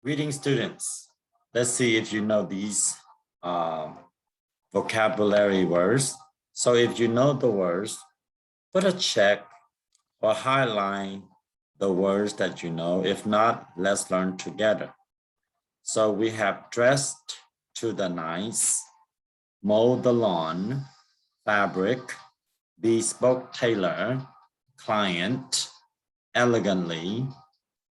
Reading students, let's see if you know these vocabulary words. So if you know the words, put a check or highlight the words that you know. If not, let's learn together. So we have dressed to the nines, mow the lawn, fabric, bespoke tailor, client, elegantly,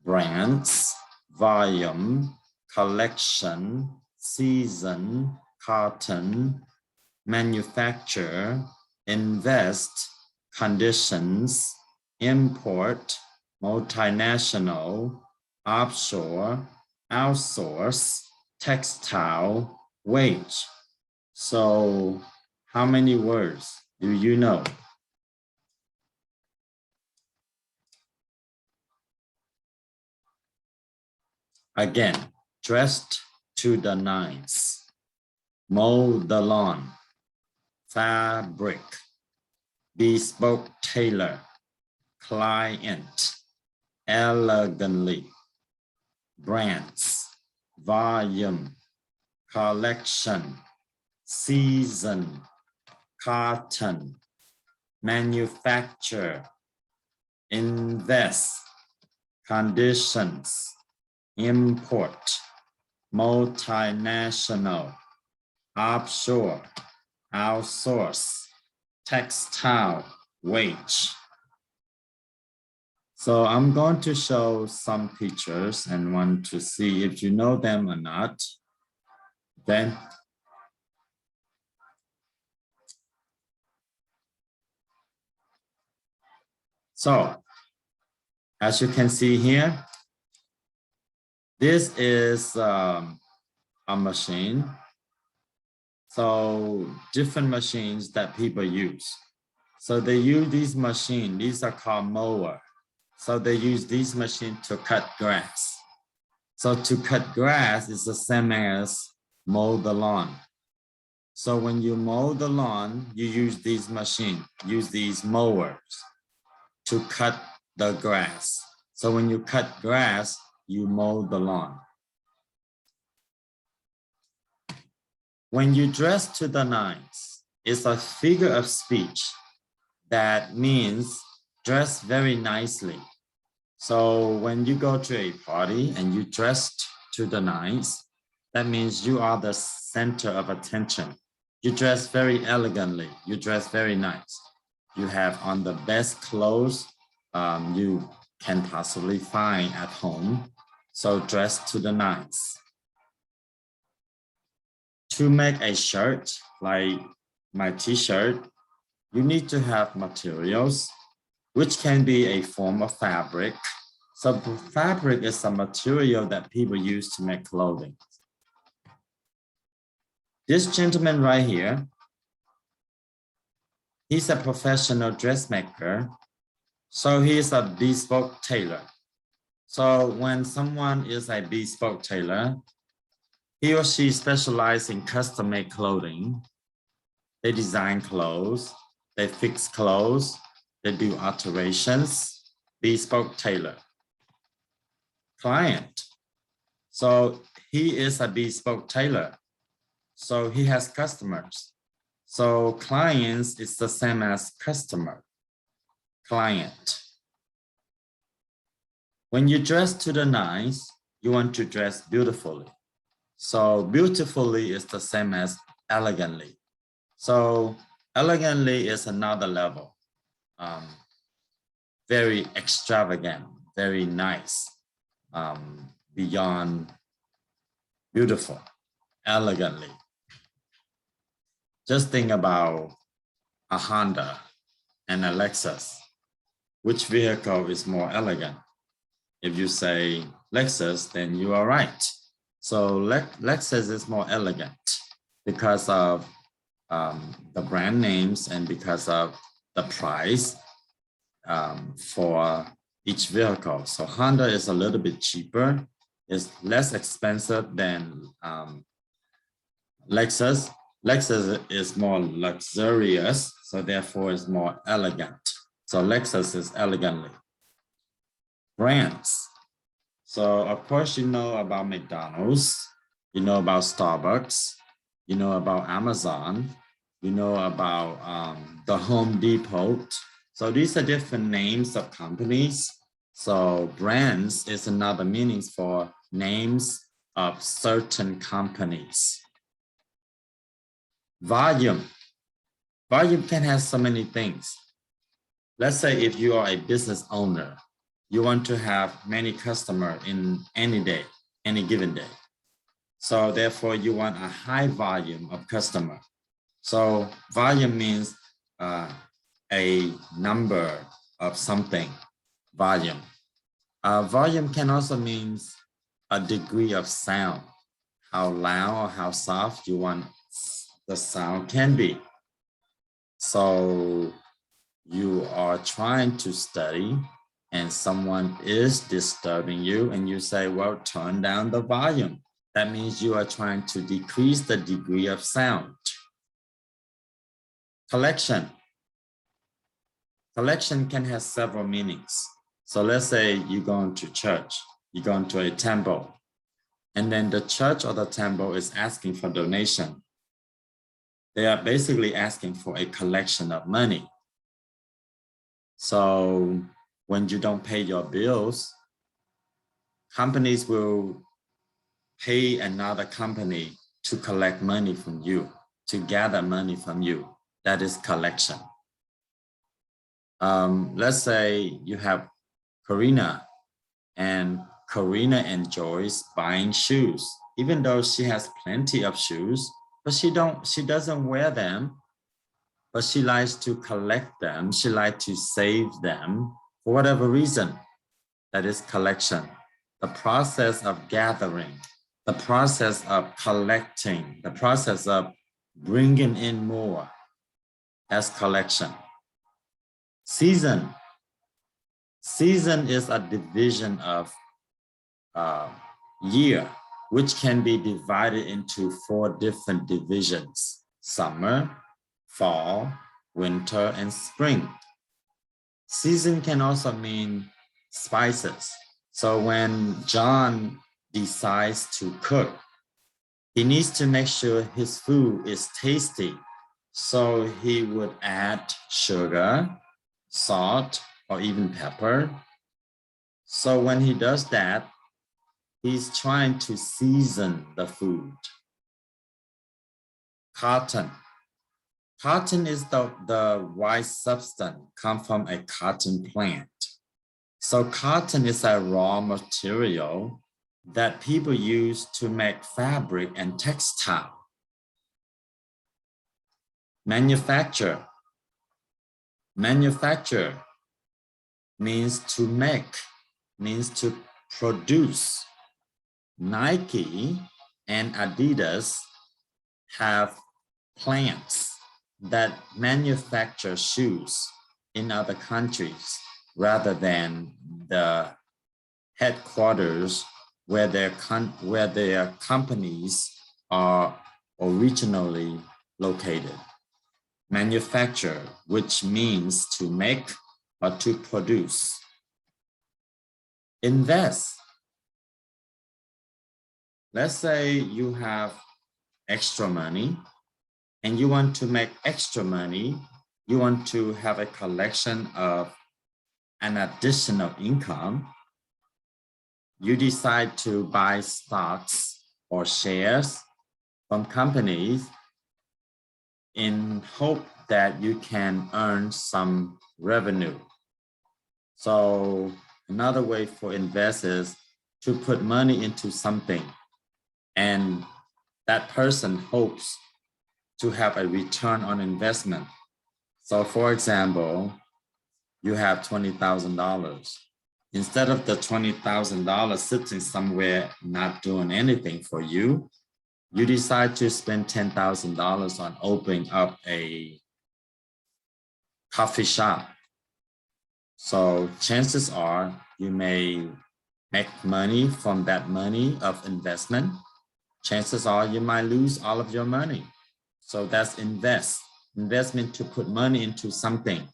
brands, volume, collection, season, cotton, manufacture, invest, conditions, import, multinational, offshore, outsource, textile, wage. So how many words do you know? Again, dressed to the nines, mow the lawn, fabric, bespoke tailor, client, elegantly, brands, volume, collection, season, cotton, manufacture, invest, conditions, import, multinational, offshore, outsource, textile, wage. So I'm going to show some pictures and want to see if you know them or not. Okay. So as you can see here, this is a machine. So different machines that people use. So they use these machines, these are called mower. So they use these machines to cut grass. So to cut grass is the same as mow the lawn. So when you mow the lawn, you use these machines, use these mowers to cut the grass. So when you cut grass, you mow the lawn. When you dress to the nines, it's a figure of speech that means dress very nicely. So when you go to a party and you dressed to the nines, that means you are the center of attention. You dress very elegantly, you dress very nice. You have on the best clothes you can possibly find at home. So dress to the nines. To make a shirt, like my t-shirt, you need to have materials, which can be a form of fabric. So fabric is a material that people use to make clothing. This gentleman right here, he's a professional dressmaker. So he's a bespoke tailor. So when someone is a bespoke tailor, he or she specializes in custom-made clothing. They design clothes, they fix clothes, they do alterations, bespoke tailor. Client. So he is a bespoke tailor. So he has customers. So clients is the same as customer. Client. When you dress to the nines, you want to dress beautifully. So beautifully is the same as elegantly. So elegantly is another level. Very extravagant, very nice, beyond beautiful, elegantly. Just think about a Honda and a Lexus. Which vehicle is more elegant? If you say Lexus, then you are right. So Lexus is more elegant because of the brand names and because of the price for each vehicle. So Honda is a little bit cheaper. It's less expensive than Lexus. Lexus is more luxurious, so therefore it's more elegant. So Lexus is elegantly. Brands. So of course, you know about McDonald's, you know about Starbucks, you know about Amazon, you know about the Home Depot. So these are different names of companies. So brands is another meaning for names of certain companies. Volume. Volume can have so many things. Let's say if you are a business owner, you want to have many customers in any day, any given day. So therefore you want a high volume of customer. So volume means a number of something, volume. Volume can also mean a degree of sound, how loud or how soft you want the sound can be. So you are trying to study and someone is disturbing you and you say, well, turn down the volume. That means you are trying to decrease the degree of sound. Collection. Collection can have several meanings. So let's say you're going to church, you're going to a temple, and then the church or the temple is asking for donation. They are basically asking for a collection of money. So when you don't pay your bills, companies will pay another company to collect money from you, to gather money from you. That is collection. Let's say you have Karina, and Karina enjoys buying shoes, even though she has plenty of shoes, but she doesn't wear them, but she likes to collect them. She likes to save them for whatever reason. That is collection. The process of gathering, the process of collecting, the process of bringing in more as collection. Season. Season is a division of year, which can be divided into 4 different divisions: summer, fall, winter, and spring. Season can also mean spices. So when John decides to cook, he needs to make sure his food is tasty. So he would add sugar, salt, or even pepper. So when he does that, he's trying to season the food. Cotton. Cotton is the white substance come from a cotton plant. So cotton is a raw material that people use to make fabric and textile. Manufacture. Manufacture means to make, means to produce. Nike and Adidas have plants that manufacture shoes in other countries rather than the headquarters where their companies are originally located. Manufacture, which means to make or to produce. Invest. Let's say you have extra money and you want to make extra money. You want to have a collection of an additional income. You decide to buy stocks or shares from companies in hope that you can earn some revenue. So another way for investors to put money into something, and that person hopes to have a return on investment. So for example, you have $20,000. Instead of the $20,000 sitting somewhere not doing anything for you, you decide to spend $10,000 on opening up a coffee shop. So chances are you may make money from that money of investment. Chances are you might lose all of your money. So that's investment to put money into something.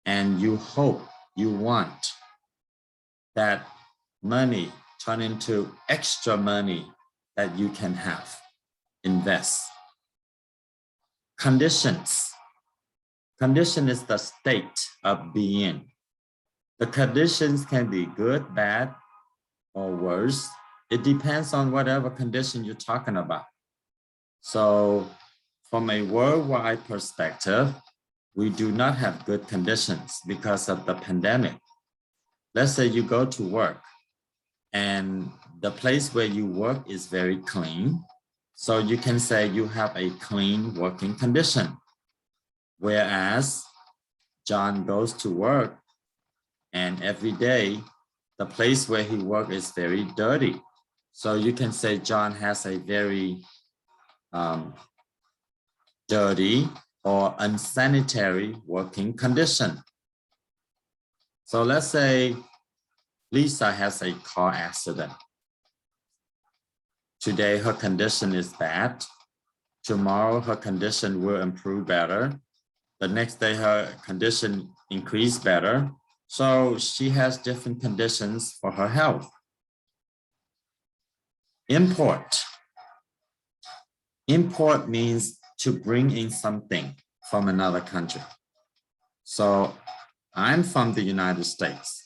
And you hope, you want that money turn into extra money that you can have, invest. Conditions. Condition is the state of being. The conditions can be good, bad, or worse. It depends on whatever condition you're talking about. So from a worldwide perspective, we do not have good conditions because of the pandemic. Let's say you go to work and the place where you work is very clean. So you can say you have a clean working condition. Whereas John goes to work and every day the place where he works is very dirty. So you can say John has a very dirty or unsanitary working condition. So let's say Lisa has a car accident. Today her condition is bad. Tomorrow her condition will improve better. The next day her condition increase better. So she has different conditions for her health. Import. Import means to bring in something from another country. So I'm from the United States.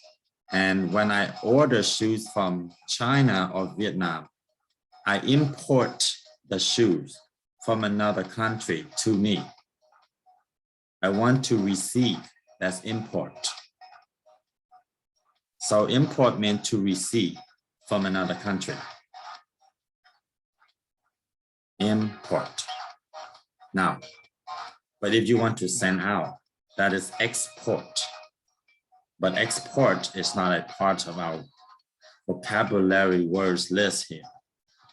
And when I order shoes from China or Vietnam, I import the shoes from another country to me. I want to receive, that's import. So import means to receive from another country. Import. Now, but if you want to send out, that is export. But export is not a part of our vocabulary words list here.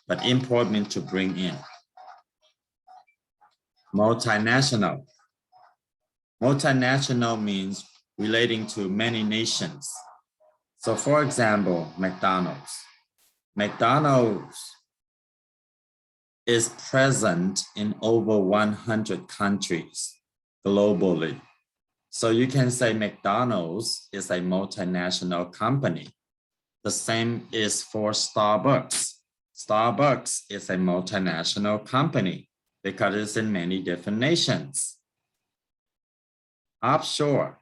But import means to bring in. Multinational. Multinational means relating to many nations. So for example, McDonald's. McDonald's is present in over 100 countries globally. So you can say McDonald's is a multinational company. The same is for Starbucks. Starbucks is a multinational company because it's in many different nations. Offshore.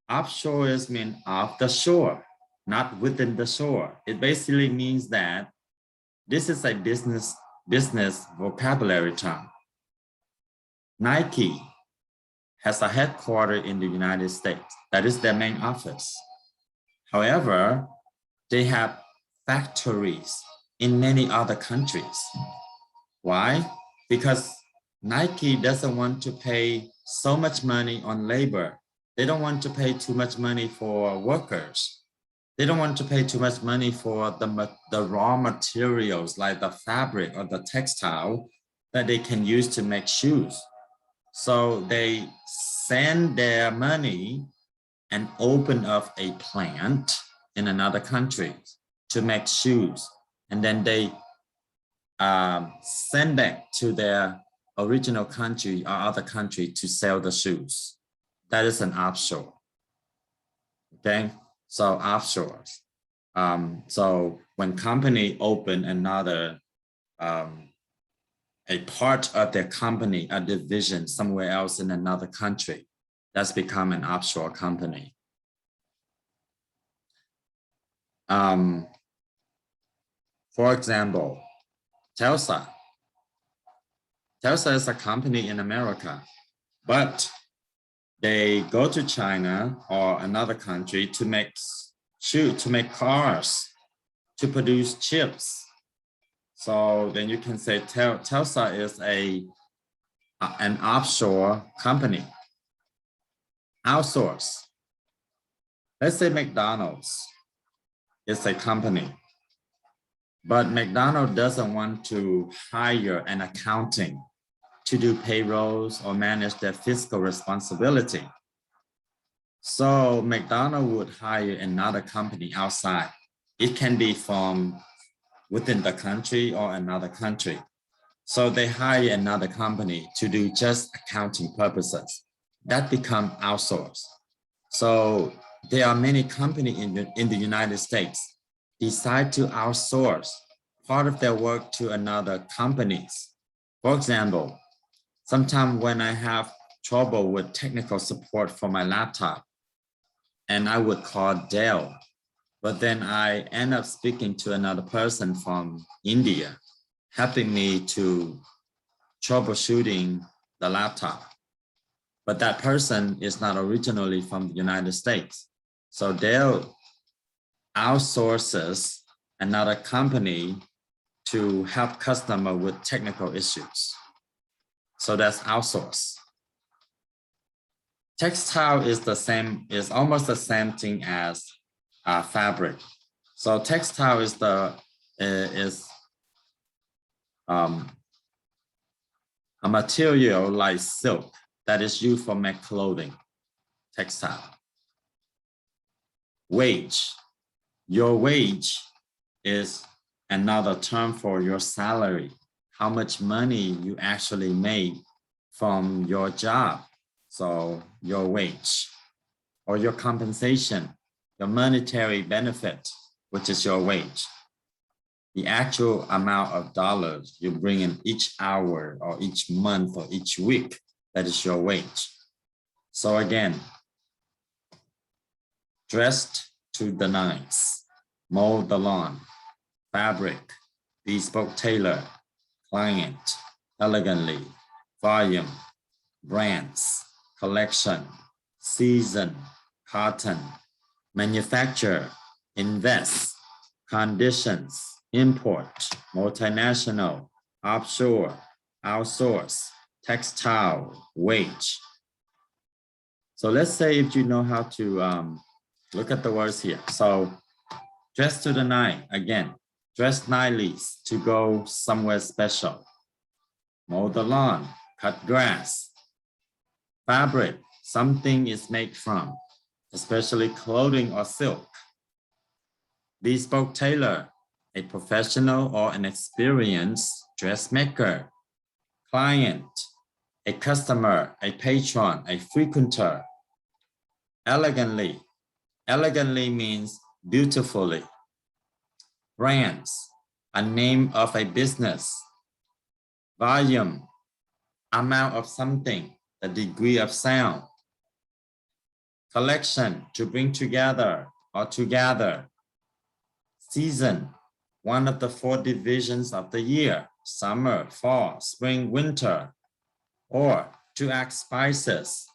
Offshore is mean off the shore, not within the shore. It basically means that this is a business vocabulary term. Nike has a headquarters in the United States. That is their main office. However, they have factories in many other countries. Why? Because Nike doesn't want to pay so much money on labor. They don't want to pay too much money for workers. They don't want to pay too much money for the raw materials like the fabric or the textile that they can use to make shoes. So they send their money and open up a plant in another country to make shoes. And then they send back to their original country or other country to sell the shoes. That is an offshore. Okay, so offshore. So when company open another, a part of their company, a division somewhere else in another country, that's become an offshore company. For example, Telsa. Telsa is a company in America, but they go to China or another country to make shoes, to make cars, to produce chips. So then you can say Telsa is an offshore company. Outsource. Let's say McDonald's is a company, but McDonald's doesn't want to hire an accounting to do payrolls or manage their fiscal responsibility. So McDonald's would hire another company outside. It can be from within the country or another country. So they hire another company to do just accounting purposes. That become outsourced. So there are many companies in the United States decide to outsource part of their work to another companies. For example, sometimes when I have trouble with technical support for my laptop, and I would call Dell, but then I end up speaking to another person from India, helping me to troubleshooting the laptop. But that person is not originally from the United States. So Dell outsources another company to help customer with technical issues. So that's outsource. Textile is almost the same thing as fabric. So textile is a material like silk that is used for make clothing, textile. Wage. Your wage is another term for your salary, how much money you actually made from your job. So your wage or your compensation, your monetary benefit, which is your wage. The actual amount of dollars you bring in each hour or each month or each week, that is your wage. So again, dressed to the nines, mow the lawn, fabric, bespoke tailor, client, elegantly, volume, brands, collection, season, cotton, manufacture, invest, conditions, import, multinational, offshore, outsource, textile, wage. So let's say if you know how to look at the words here. So dress to the nine, again, dress nightly to go somewhere special. Mow the lawn, cut grass. Fabric, something is made from, especially clothing or silk. Bespoke tailor, a professional or an experienced dressmaker. Client, a customer, a patron, a frequenter. Elegantly, elegantly means beautifully. Brands, a name of a business. Volume, amount of something, the degree of sound. Collection, to bring together or together. Season, one of the 4 divisions of the year, summer, fall, spring, winter. Or to add spices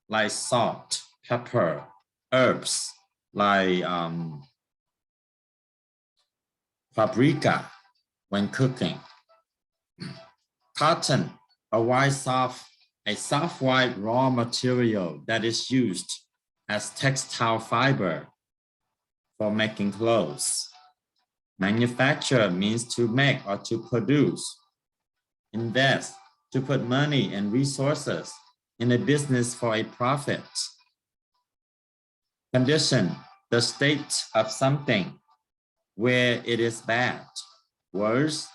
like salt, pepper, herbs like paprika when cooking. Cotton, a soft white raw material that is used as textile fiber for making clothes. Manufacture means to make or to produce. Invest, to put money and resources in a business for a profit. Condition, the state of something where it is bad, worse,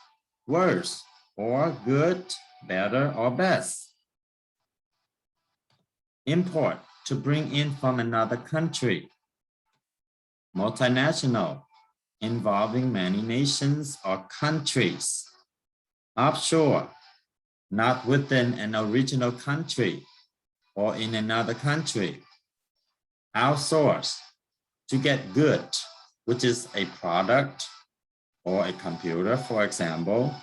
or good, better, or best. Import, to bring in from another country. Multinational, involving many nations or countries. Offshore, not within an original country or in another country. Outsource, to get good, which is a product or a computer, for example.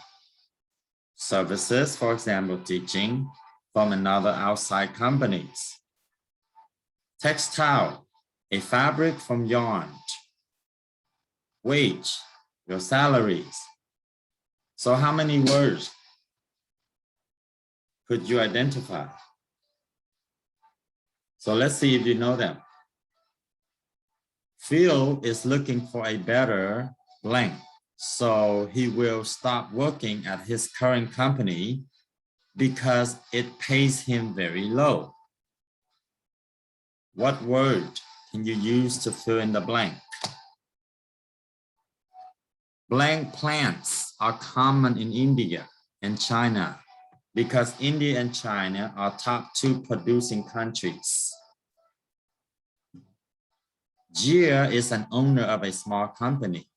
Services, for example, teaching from another outside companies. Textile, a fabric from yarn. Wage, your salaries. So how many words could you identify? So let's see if you know them. Phil is looking for a better blank. So he will stop working at his current company because it pays him very low. What word can you use to fill in the blank? Blank plants are common in India and China because India and China are top 2 producing countries. Jia is an owner of a small company.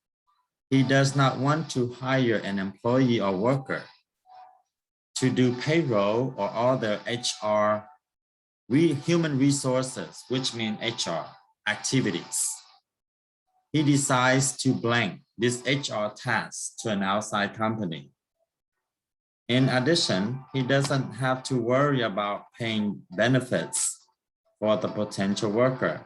He does not want to hire an employee or worker to do payroll or other HR, human resources, which mean HR activities. He decides to blank this HR task to an outside company. In addition, he doesn't have to worry about paying benefits for the potential worker.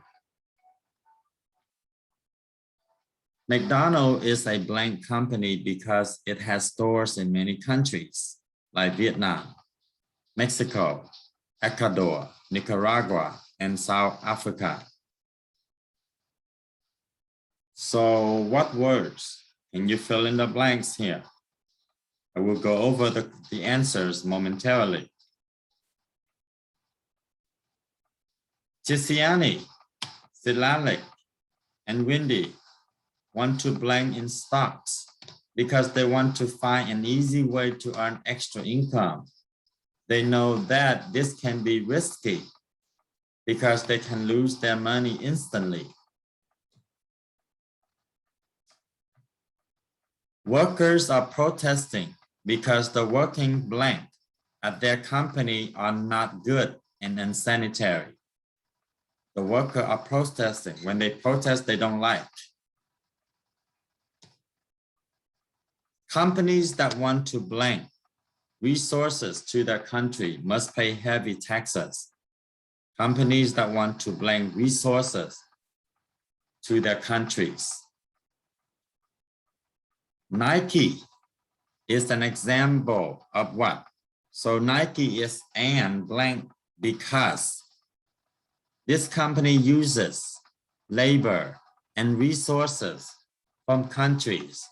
McDonald's is a blank company because it has stores in many countries like Vietnam, Mexico, Ecuador, Nicaragua, and South Africa. So what words can you fill in the blanks here? I will go over the answers momentarily. Tiziani, Silalik, and Windy want to blank in stocks because they want to find an easy way to earn extra income. They know that this can be risky because they can lose their money instantly. Workers are protesting because the working blank at their company are not good and unsanitary. The workers are protesting. When they protest, they don't like. Companies that want to blank resources to their country must pay heavy taxes. Companies that want to blank resources to their countries. Nike is an example of what? So Nike is and blank because this company uses labor and resources from countries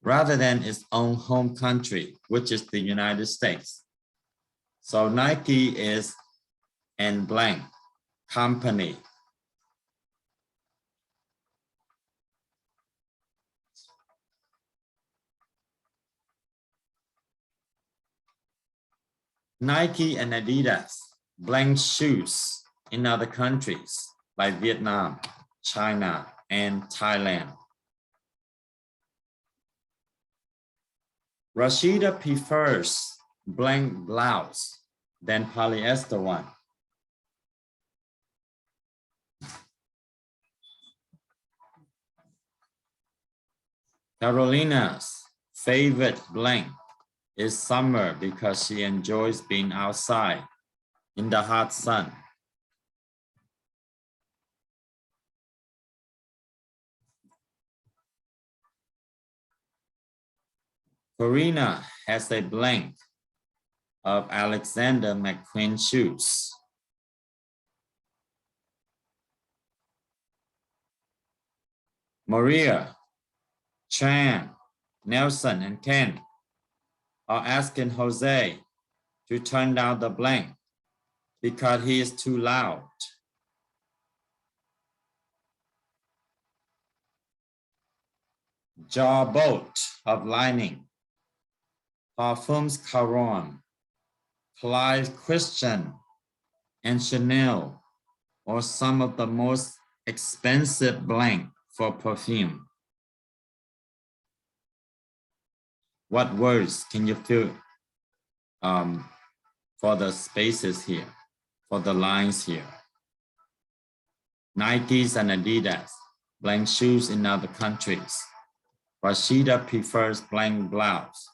rather than its own home country, which is the United States. So Nike is and blank company. Nike and Adidas blank shoes in other countries like Vietnam, China, and Thailand. Rashida prefers blank blouse than polyester one. Carolina's favorite blank is summer because she enjoys being outside in the hot sun. Corina has a blank of Alexander McQueen shoes. Maria, Chan, Nelson, and Ken are asking Jose to turn down the blank because he is too loud. Jawboat of lining, Parfums Caron, Clive Christian, and Chanel are some of the most expensive blank for perfume. What words can you fill for the spaces here, for the lines here? Nikes and Adidas, blank shoes in other countries. Rashida prefers blank blouse.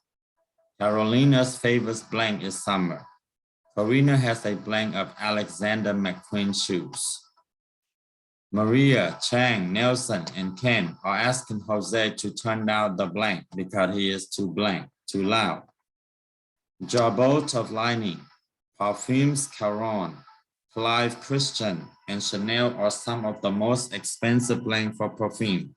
Carolina's favorite blank is summer. Corina has a blank of Alexander McQueen shoes. Maria, Chang, Nelson, and Ken are asking Jose to turn down the blank because he is too blank, too loud. Jawboat of lining, Parfums Caron, Clive Christian, and Chanel are some of the most expensive blank for perfume.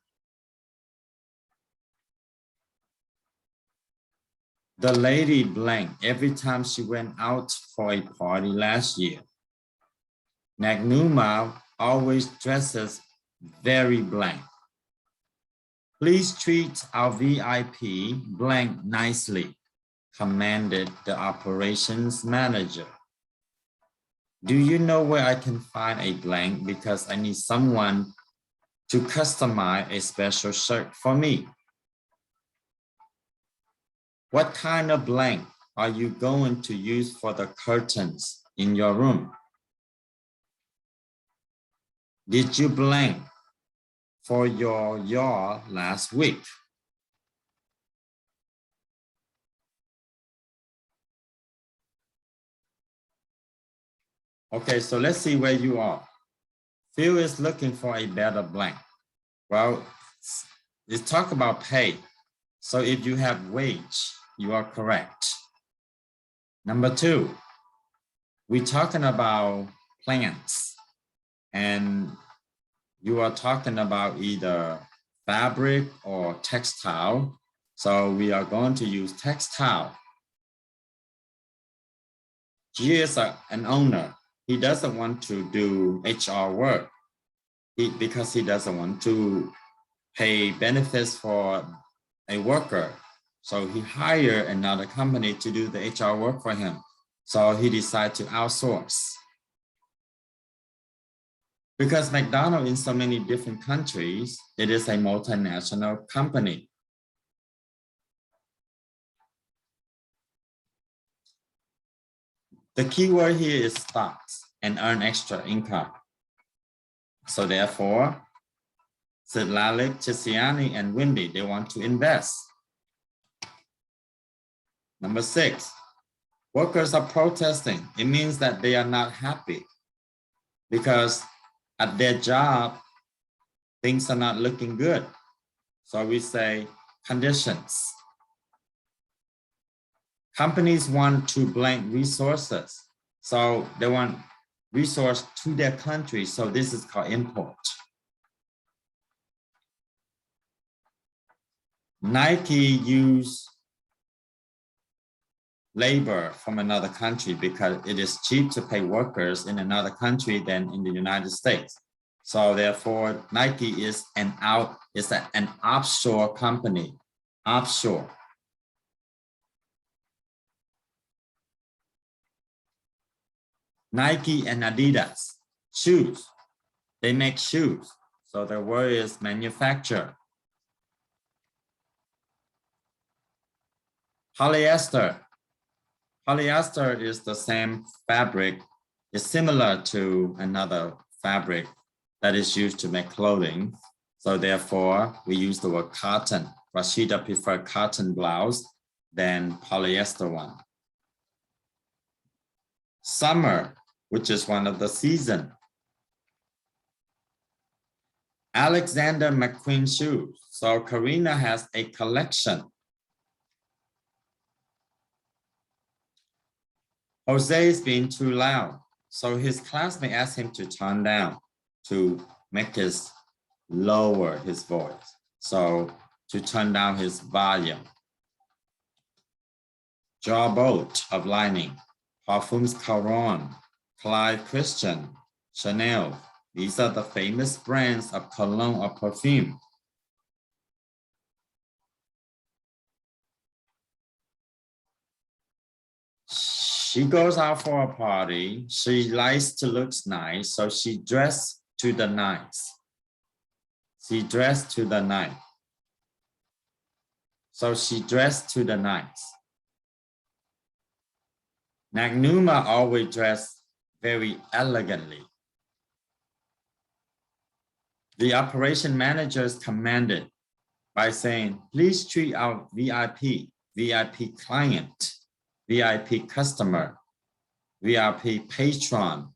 The lady blank every time she went out for a party last year. Nagnuma always dresses very blank. Please treat our VIP blank nicely, commanded the operations manager. Do you know where I can find a blank because I need someone to customize a special shirt for me? What kind of blank are you going to use for the curtains in your room? Did you blank for your yard last week? Okay, so let's see where you are. Phil is looking for a better blank. Well, let's talk about pay. So if you have wage, you are correct. Number 2, we're talking about plants, and you are talking about either fabric or textile. So we are going to use textile. G is an owner. He doesn't want to do HR work because he doesn't want to pay benefits for a worker. So he hired another company to do the HR work for him. So he decided to outsource. Because McDonald's in so many different countries, it is a multinational company. The key word here is stocks and earn extra income. So therefore, Sidlalik, Chisiani, and Wendy, they want to invest. Number 6, workers are protesting. It means that they are not happy because at their job, things are not looking good. So we say conditions. Companies want to blank resources. So they want resource to their country. So this is called import. Nike use labor from another country because it is cheap to pay workers in another country than in the United States. So therefore, Nike is an offshore company, offshore. Nike and Adidas, shoes. They make shoes. So the word is manufacture. Polyester. Polyester is the same fabric. It's similar to another fabric that is used to make clothing. So therefore, we use the word cotton. Rashida preferred cotton blouse than polyester one. Summer, which is one of the season. Alexander McQueen shoes. So Karina has a collection. Jose is being too loud. So his classmate asked him to turn down to make his lower his voice. So to turn down his volume. Jawboat of lining. Parfums Caron, Clyde Christian, Chanel. These are the famous brands of cologne or perfume. She goes out for a party. She likes to look nice, so she dressed to the nines. She dressed to the nines. So she dressed to the nines. Nagnuma always dressed very elegantly. The operation manager is commanded by saying, please treat our VIP client, VIP customer, VIP patron,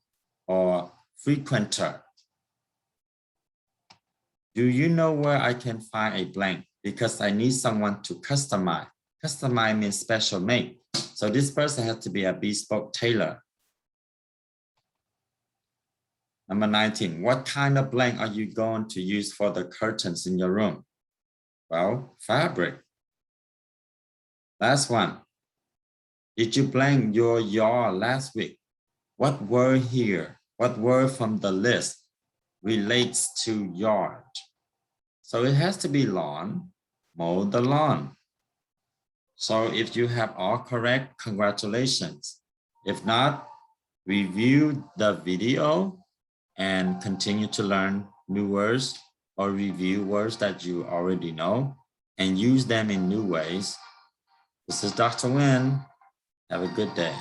or frequenter. Do you know where I can find a blank? Because I need someone to customize. Customize means special make. So this person has to be a bespoke tailor. Number 19, what kind of blank are you going to use for the curtains in your room? Well, fabric. Last one. Did you blank your yard last week? What word here, what word from the list relates to yard? So it has to be lawn, mow the lawn. So if you have all correct, congratulations. If not, review the video and continue to learn new words or review words that you already know and use them in new ways. This is Dr. Nguyen. Have a good day.